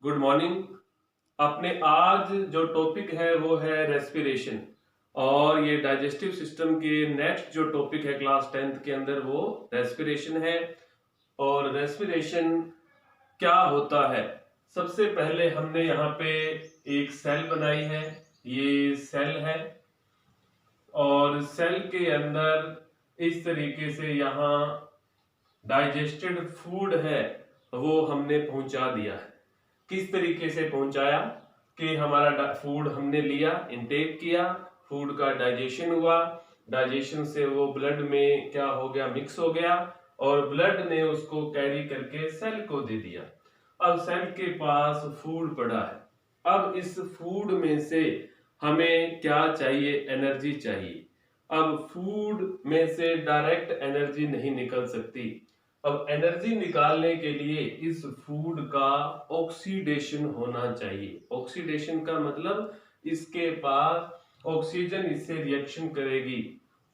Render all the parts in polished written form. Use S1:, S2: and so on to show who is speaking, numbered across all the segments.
S1: Good morning. अपने आज जो टॉपिक है वो है रेस्पिरेशन। और ये डाइजेस्टिव सिस्टम के नेक्स्ट जो टॉपिक है क्लास 10th के अंदर वो रेस्पिरेशन है। और रेस्पिरेशन क्या होता है, सबसे पहले हमने यहाँ पे एक सेल बनाई है। ये सेल है और सेल के अंदर इस तरीके से यहाँ डाइजेस्टेड फूड है वो हमने पहुंचा दिया है। किस तरीके से पहुंचाया कि हमारा फूड हमने लिया, इनटेक किया, फूड का डाइजेशन हुआ, डाइजेशन से वो ब्लड में क्या हो गया, मिक्स हो गया और ब्लड ने उसको कैरी करके सेल को दे दिया। अब सेल के पास फूड पड़ा है। अब इस फूड में से हमें क्या चाहिए, एनर्जी चाहिए। अब फूड में से डायरेक्ट एनर्जी नहीं निकल सकती। अब एनर्जी निकालने के लिए इस फूड का ऑक्सीडेशन होना चाहिए। ऑक्सीडेशन का मतलब इसके पास ऑक्सीजन इससे रिएक्शन करेगी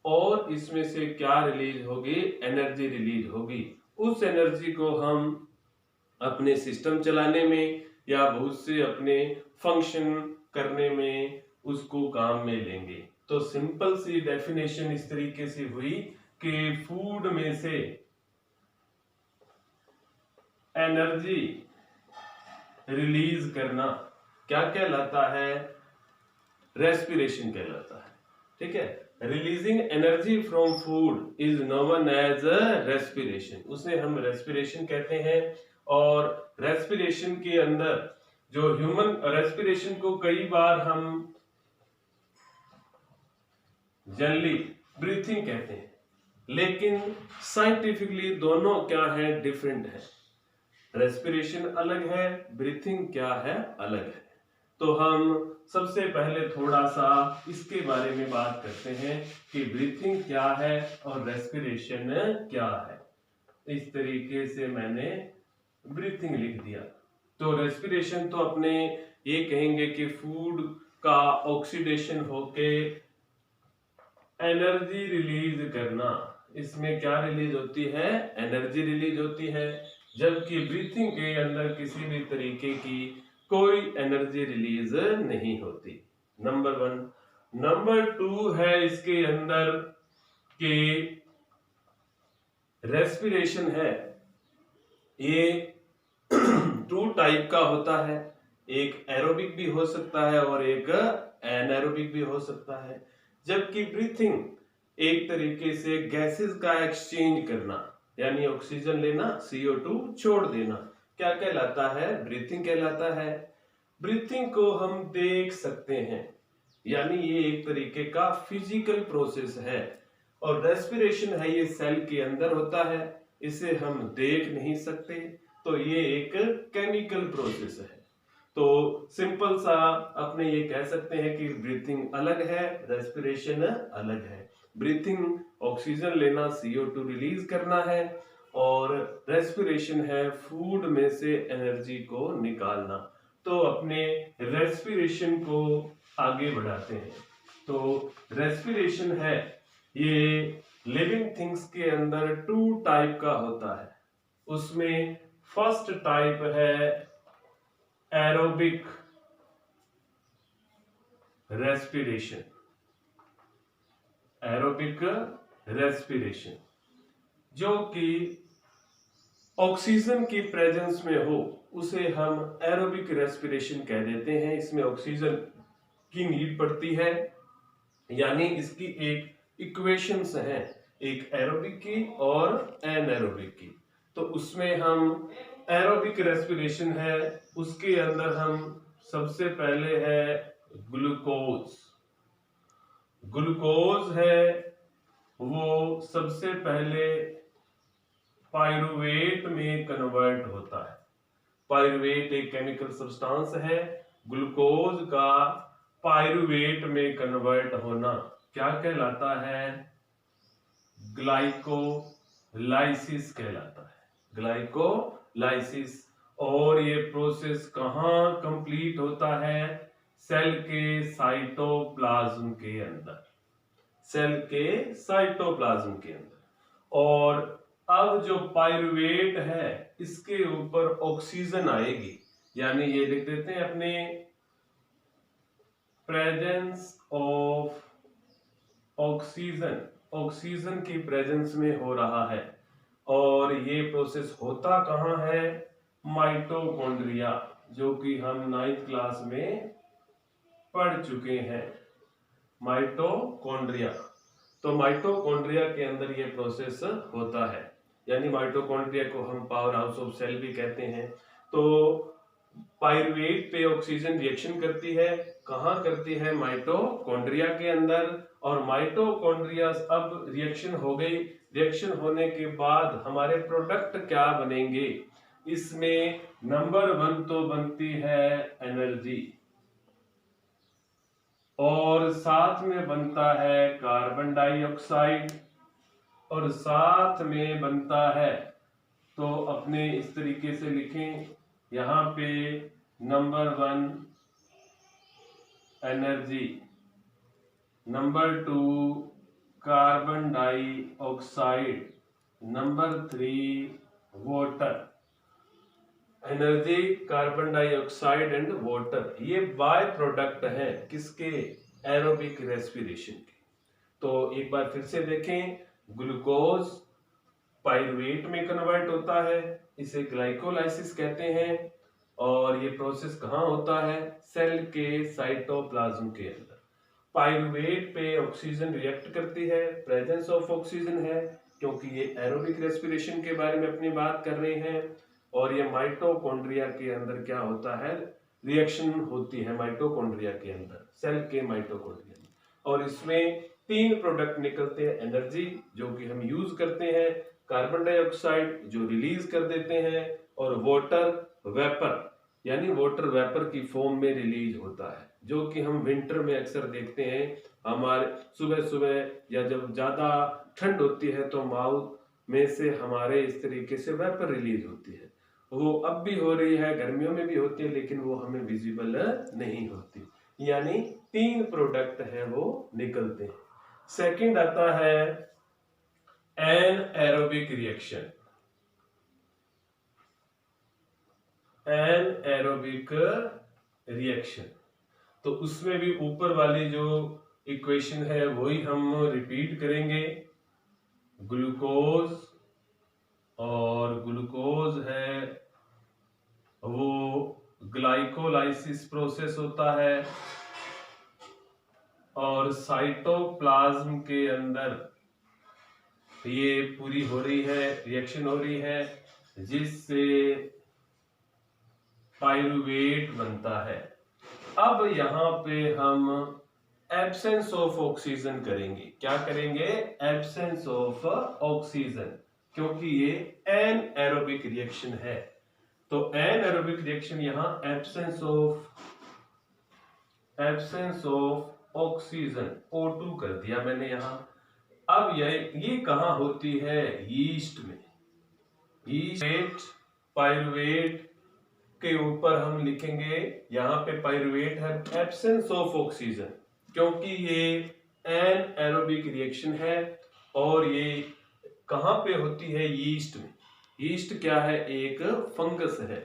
S1: और इसमें से क्या रिलीज होगी, एनर्जी रिलीज होगी। उस एनर्जी को हम अपने सिस्टम चलाने में या बहुत से अपने फंक्शन करने में उसको काम में लेंगे। तो सिंपल सी डेफिनेशन इस तरीके से हुई कि फूड में से एनर्जी रिलीज करना क्या कहलाता है, रेस्पिरेशन कहलाता है। ठीक है, releasing energy from food is known as respiration, उसे हम रेस्पिरेशन कहते हैं। और रेस्पिरेशन के अंदर जो ह्यूमन रेस्पिरेशन को कई बार हम जनरली ब्रीथिंग कहते हैं, लेकिन साइंटिफिकली दोनों क्या है, डिफरेंट है। रेस्पिरेशन अलग है, ब्रीथिंग क्या है, अलग है। तो हम सबसे पहले थोड़ा सा इसके बारे में बात करते हैं कि ब्रीथिंग क्या है और रेस्पिरेशन क्या है। इस तरीके से मैंने ब्रीथिंग लिख दिया। तो रेस्पिरेशन तो अपने ये कहेंगे कि फूड का ऑक्सीडेशन होके एनर्जी रिलीज करना। इसमें क्या रिलीज होती है, एनर्जी रिलीज होती है। जबकि ब्रीथिंग के अंदर किसी भी तरीके की कोई एनर्जी रिलीज नहीं होती। नंबर 1। नंबर 2 है इसके अंदर कि रेस्पिरेशन है ये 2 टाइप का होता है। एक एरोबिक भी हो सकता है और एक एनारोबिक भी हो सकता है। जबकि ब्रीथिंग एक तरीके से गैसेस का एक्सचेंज करना, यानी ऑक्सीजन लेना, CO2 छोड़ देना, क्या कहलाता है, ब्रीथिंग कहलाता है। ब्रीथिंग को हम देख सकते हैं, यानी ये एक तरीके का फिजिकल प्रोसेस है। और रेस्पिरेशन है ये सेल के अंदर होता है, इसे हम देख नहीं सकते। तो ये एक केमिकल प्रोसेस है। तो सिंपल सा अपने ये कह सकते हैं कि ब्रीथिंग अलग है, रेस्पिरेशन अलग है। ब्रीथिंग ऑक्सीजन लेना, CO2 रिलीज करना है, और रेस्पिरेशन है फूड में से एनर्जी को निकालना। तो अपने रेस्पिरेशन को आगे बढ़ाते हैं। तो रेस्पिरेशन है ये लिविंग थिंग्स के अंदर 2 टाइप का होता है। उसमें फर्स्ट टाइप है एरोबिक रेस्पिरेशन। एरोबिक रेस्पिरेशन जो कि ऑक्सीजन की प्रेजेंस में हो उसे हम एरोबिक रेस्पिरेशन कह देते हैं। इसमें ऑक्सीजन की नीड पड़ती है, यानी इसकी एक इक्वेशंस हैं, एक एरोबिक की और एनारोबिक की। तो उसमें हम एरोबिक रेस्पिरेशन है, उसके अंदर हम सबसे पहले है ग्लूकोज। ग्लूकोज है वो सबसे पहले पायरुवेट में कन्वर्ट होता है। पायरुवेट एक केमिकल सब्सटेंस है। ग्लूकोज का पायरुवेट में कन्वर्ट होना क्या कहलाता है, ग्लाइकोलाइसिस कहलाता है, ग्लाइकोलाइसिस। और ये प्रोसेस कहाँ कंप्लीट होता है, सेल के साइटोप्लाज्म के अंदर, सेल के साइटोप्लाज्म के अंदर। और अब जो पायरुवेट है इसके ऊपर ऑक्सीजन आएगी, यानी ये लिख देते हैं अपने प्रेजेंस ऑफ ऑक्सीजन, ऑक्सीजन की प्रेजेंस में हो रहा है। और ये प्रोसेस होता कहाँ है? माइटोकॉन्ड्रिया, जो कि हम 9th क्लास में पढ़ चुके हैं, माइटोकॉन्ड्रिया। तो माइटोकॉन्ड्रिया के अंदर ये प्रोसेस होता है, यानी माइटोकॉन्ड्रिया को हम पावर हाउस ऑफ सेल भी कहते हैं। तो पाइरुवेट पे ऑक्सीजन रिएक्शन करती है, कहाँ करती है? माइटोकॉन्ड्रिया के अंदर। और माइटोकॉन्ड्रिया अब रिएक्शन हो गई, रिएक्शन होने के बाद हमारे प्रोडक्ट क्या बनेंगे? इसमें नंबर 1 तो बनती है एनर्जी, और साथ में बनता है कार्बन डाइऑक्साइड, और साथ में बनता है, तो अपने इस तरीके से लिखें यहाँ पे number 1 energy, number 2 carbon dioxide, number 3 water. Energy, carbon dioxide and water, ये बाय प्रोडक्ट है किसके? एरोबिक रेस्पिरेशन के। तो एक बार फिर से देखें, ग्लूकोज पाइरुवेट में कन्वर्ट होता है, इसे ग्लाइकोलाइसिस कहते हैं। और ये प्रोसेस कहाँ होता है? सेल के साइटोप्लाज्म के अंदर। पाइरुवेट पे ऑक्सीजन रिएक्ट करती है, प्रेजेंस ऑफ ऑक्सीजन है, क्योंकि ये एरोबिक रेस्पिरेशन के बारे में अपनी बात कर रहे हैं। और ये माइटोकॉन्ड्रिया के अंदर क्या होता है? रिएक्शन होती है माइटोकॉन्ड्रिया के अंदर, सेल के माइटोकॉन्ड्रिया में। और इसमें 3 प्रोडक्ट निकलते हैं, एनर्जी जो कि हम यूज करते हैं, कार्बन डाइऑक्साइड जो रिलीज कर देते हैं, और वाटर वेपर, यानी वाटर वेपर की फॉर्म में रिलीज होता है, जो कि हम विंटर में अक्सर देखते हैं। हमारे सुबह सुबह या जब ज्यादा ठंड होती है तो माउथ में से हमारे इस तरीके से वेपर रिलीज होती है। वो अब भी हो रही है, गर्मियों में भी होती है, लेकिन वो हमें विजिबल नहीं होती। यानी 3 प्रोडक्ट है वो निकलते हैं। सेकंड आता है एनएरोबिक रिएक्शन। एनएरोबिक रिएक्शन, तो उसमें भी ऊपर वाली जो इक्वेशन है वही हम रिपीट करेंगे। ग्लूकोज, और ग्लूकोज है वो ग्लाइकोलाइसिस प्रोसेस होता है, और साइटोप्लाज्म के अंदर ये पूरी हो रही है, रिएक्शन हो रही है, जिससे पाइरुवेट बनता है। अब यहाँ पे हम एब्सेंस ऑफ ऑक्सीजन करेंगे। क्या करेंगे? एब्सेंस ऑफ ऑक्सीजन, क्योंकि ये एनएरोबिक रिएक्शन है। तो एनएरोबिक रिएक्शन यहाँ एब्सेंस ऑफ ऑक्सीजन, O2 कर दिया मैंने यहाँ। अब ये कहाँ होती है? यीस्ट में। यीस्ट पाइरुवेट के ऊपर हम लिखेंगे, यहाँ पे पाइरुवेट है, एब्सेंस ऑफ ऑक्सीजन, क्योंकि ये एनएरोबिक रिएक्शन है। और ये कहाँ पे होती है? यीस्ट में। यीस्ट क्या है? एक फंगस है।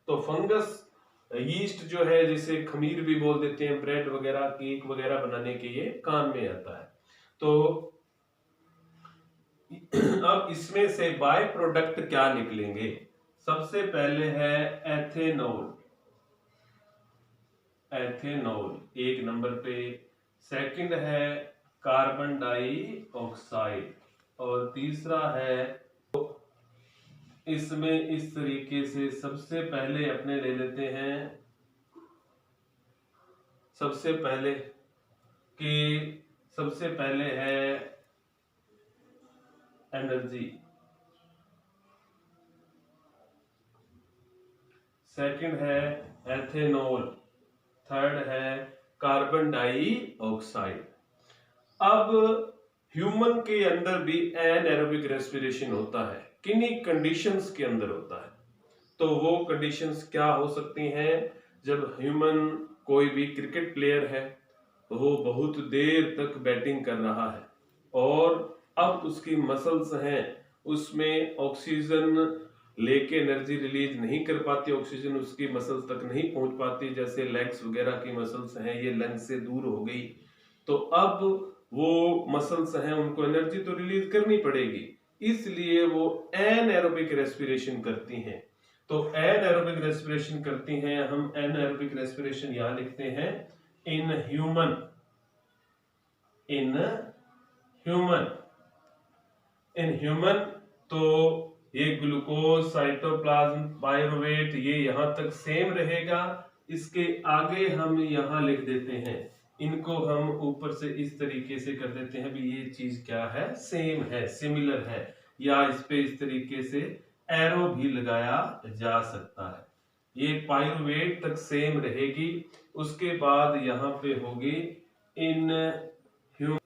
S1: तो फंगस, यीस्ट जो है, जिसे खमीर भी बोल देते हैं, ब्रेड वगैरह, केक वगैरह बनाने के ये काम में आता है। तो अब इसमें से बाय प्रोडक्ट क्या निकलेंगे? सबसे पहले है एथेनॉल, एथेनॉल 1 नंबर पे। सेकंड है कार्बन डाइऑक्साइड, और तीसरा है, इसमें इस तरीके से सबसे पहले अपने ले लेते हैं, सबसे पहले है एनर्जी, सेकंड है एथेनॉल, थर्ड है कार्बन डाइऑक्साइड। अब ह्यूमन के अंदर भी एनएरोबिक रेस्पिरेशन होता है, किन्हीं कंडीशंस के अंदर होता है। तो वो कंडीशंस क्या हो सकती हैं? जब ह्यूमन, कोई भी क्रिकेट प्लेयर है, वो बहुत देर तक बैटिंग कर रहा है, और अब उसकी मसल्स हैं, उसमें ऑक्सीजन लेके एनर्जी रिलीज नहीं कर पाती, ऑक्सीजन उसकी मसल्स तक नहीं पहुंच पाती, जैसे लेग्स वगैरह की मसल्स हैं ये लंग्स से दूर हो गई, तो अब वो मसल्स हैं उनको एनर्जी तो रिलीज करनी पड़ेगी, इसलिए वो एनएरोबिक रेस्पिरेशन करती हैं। तो एनएरोबिक रेस्पिरेशन करती हैं, हम एनएरोबिक रेस्पिरेशन यहां लिखते हैं इन ह्यूमन तो ये ग्लूकोज, साइटोप्लाज्म, पायरुवेट ये यहां तक सेम रहेगा। इसके आगे हम यहां लिख देते हैं, इनको हम ऊपर से इस तरीके से कर देते हैं भी ये चीज क्या है, सेम है, सिमिलर है, या इस पे इस तरीके से एरो भी लगाया जा सकता है। ये पायरुवेट तक सेम रहेगी। उसके बाद यहां पे होगी इन ह्यूमन।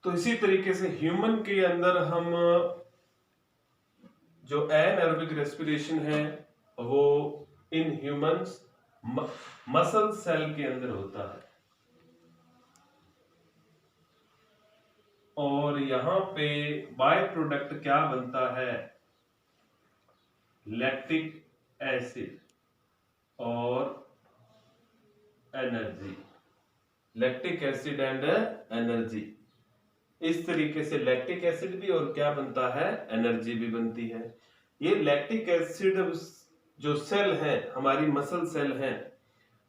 S1: तो इसी तरीके से ह्यूमन के अंदर हम जो एनएरोबिक रेस्पिरेशन है वो इन ह्यूमंस मसल सेल के अंदर होता है, और यहां पे बाय प्रोडक्ट क्या बनता है, लैक्टिक एसिड और energy, lactic acid and energy. इस तरीके से लैक्टिक एसिड भी और क्या बनता है, एनर्जी भी बनती है। ये लैक्टिक एसिड जो सेल है, हमारी मसल सेल हैं,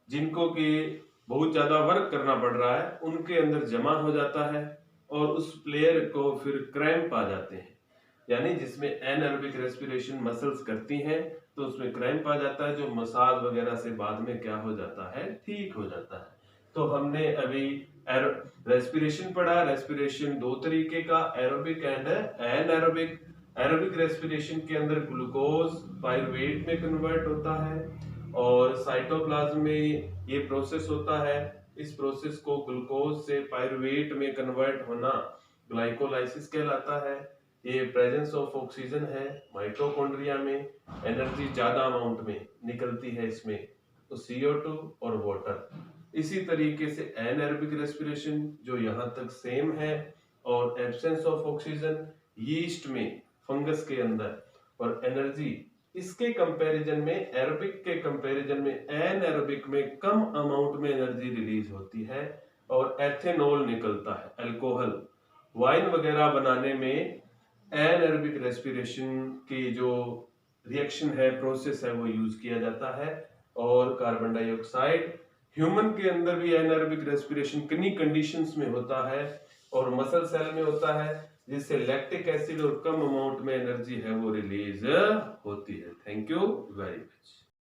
S1: जिनको कि बहुत ज्यादा वर्क करना पड़ रहा है, उनके अंदर जमा हो जाता है और उस प्लेयर को फिर क्रैम्प आ जाते हैं। यानी जिसमें एनएरोबिक रेस्पिरेशन मसल्स करती हैं तो उसमें क्रैम्प आ जाता है, जो मसाज वगैरह से बाद में क्या हो जाता है, ठीक हो जाता है। तो हमने अभी रेस्पिरेशन पढ़ा। रेस्पिरेशन दो तरीके का, aerobic and anaerobic. Aerobic respiration के अंदर ग्लूकोज पायरुवेट में कन्वर्ट होता है और साइटोप्लाज्म में ये प्रोसेस होता है। इस प्रोसेस को ग्लूकोज से पायरुवेट में कन्वर्ट होना ग्लाइकोलाइसिस कहलाता है। ये प्रेजेंस ऑफ ऑक्सीजन है माइटोकॉन्ड्रिया में, एनर्जी ज्यादा अमाउंट में निकलती है इसमें, तो CO2 और वाटर। इसी तरीके से एनएरोबिक रेस्पिरेशन जो यहाँ तक सेम है, और एब्सेंस ऑफ ऑक्सीजन यीस्ट में, फंगस के अंदर, और एनर्जी इसके कंपैरिजन में, एरोबिक के कंपैरिजन में एनएरोबिक में कम अमाउंट में एनर्जी रिलीज होती है और एथेनॉल निकलता है, अल्कोहल। वाइन वगैरह बनाने में एनएरोबिक रेस्पिरेशन की जो रिएक्शन है, प्रोसेस है, वो यूज किया जाता है। और कार्बन डाइऑक्साइड ह्यूमन के अंदर भी एनएरोबिक रेस्पिरेशन किन्हीं कंडीशंस में होता है और मसल सेल में होता है, जिससे लैक्टिक एसिड और कम अमाउंट में एनर्जी है वो रिलीज होती है। Thank you very much.